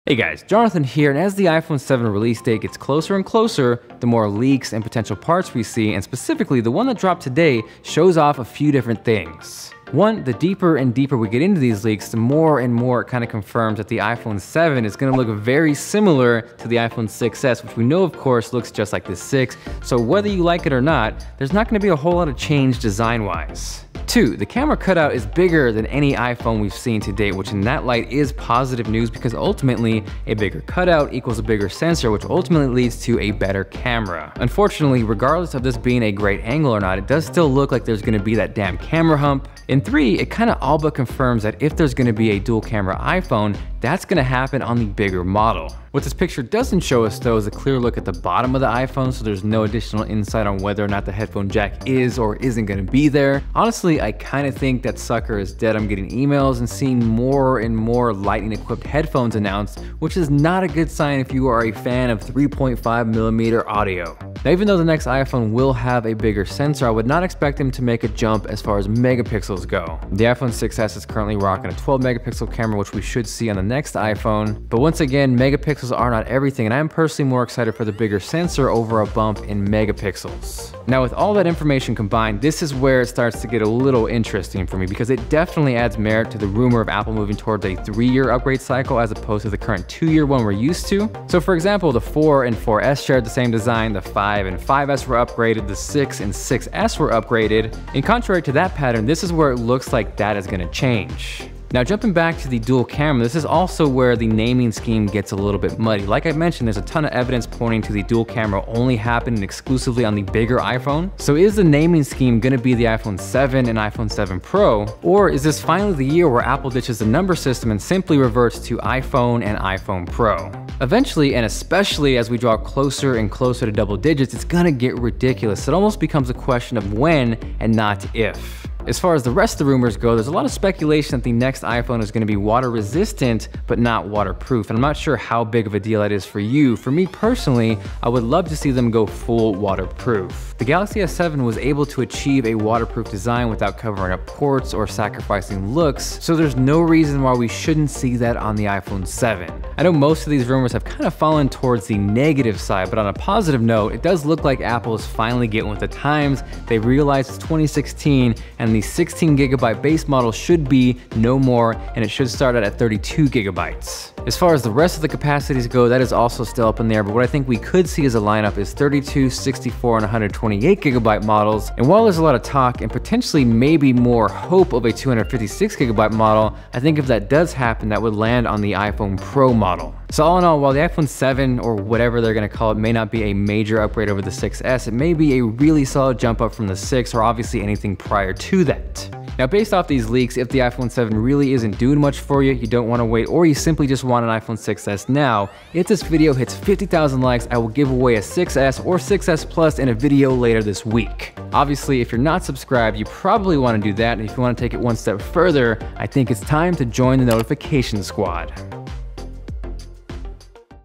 Hey guys, Jonathan here, and as the iPhone 7 release date gets closer and closer, the more leaks and potential parts we see, and specifically the one that dropped today shows off a few different things. One, the deeper and deeper we get into these leaks, the more and more it kind of confirms that the iPhone 7 is going to look very similar to the iPhone 6s, which we know of course looks just like the 6, so whether you like it or not, there's not going to be a whole lot of change design-wise. 2, the camera cutout is bigger than any iPhone we've seen to date, which in that light is positive news because ultimately a bigger cutout equals a bigger sensor, which ultimately leads to a better camera. Unfortunately, regardless of this being a great angle or not, it does still look like there's going to be that damn camera hump. And 3, it kind of all but confirms that if there's going to be a dual camera iPhone, that's going to happen on the bigger model. What this picture doesn't show us though is a clear look at the bottom of the iPhone, so there's no additional insight on whether or not the headphone jack is or isn't going to be there. Honestly, I kind of think that sucker is dead. I'm getting emails and seeing more and more lightning equipped headphones announced, which is not a good sign if you are a fan of 3.5mm audio. Now, even though the next iPhone will have a bigger sensor, I would not expect them to make a jump as far as megapixels go. The iPhone 6s is currently rocking a 12 megapixel camera, which we should see on the next iPhone. But once again, megapixels are not everything, and I am personally more excited for the bigger sensor over a bump in megapixels. Now, with all that information combined, this is where it starts to get a little interesting for me because it definitely adds merit to the rumor of Apple moving towards a 3-year upgrade cycle as opposed to the current 2-year one we're used to. So for example, the 4 and 4S shared the same design, the 5 and 5S were upgraded, the 6 and 6S were upgraded. And contrary to that pattern, this is where it looks like that is going to change. Now, jumping back to the dual camera, this is also where the naming scheme gets a little bit muddy. Like I mentioned, there's a ton of evidence pointing to the dual camera only happening exclusively on the bigger iPhone. So is the naming scheme going to be the iPhone 7 and iPhone 7 Pro? Or is this finally the year where Apple ditches the number system and simply reverts to iPhone and iPhone Pro? Eventually, and especially as we draw closer and closer to double digits, it's going to get ridiculous. It almost becomes a question of when and not if. As far as the rest of the rumors go, there's a lot of speculation that the next iPhone is going to be water resistant, but not waterproof. And I'm not sure how big of a deal that is for you. For me personally, I would love to see them go full waterproof. The Galaxy S7 was able to achieve a waterproof design without covering up ports or sacrificing looks, so there's no reason why we shouldn't see that on the iPhone 7. I know most of these rumors have kind of fallen towards the negative side, but on a positive note, it does look like Apple is finally getting with the times. They realized it's 2016 and the 16 gigabyte base model should be no more, and it should start at 32 gigabytes. As far as the rest of the capacities go, that is also still up in the air, but what I think we could see as a lineup is 32, 64, and 128 gigabyte models. And while there's a lot of talk and potentially maybe more hope of a 256 gigabyte model, I think if that does happen, that would land on the iPhone Pro model. So all in all, while the iPhone 7 or whatever they're going to call it may not be a major upgrade over the 6S, it may be a really solid jump up from the 6 or obviously anything prior to that. Now, based off these leaks, if the iPhone 7 really isn't doing much for you, you don't want to wait, or you simply just want an iPhone 6s now, if this video hits 50,000 likes, I will give away a 6S or 6S Plus in a video later this week. Obviously, if you're not subscribed, you probably want to do that, and if you want to take it one step further, I think it's time to join the notification squad.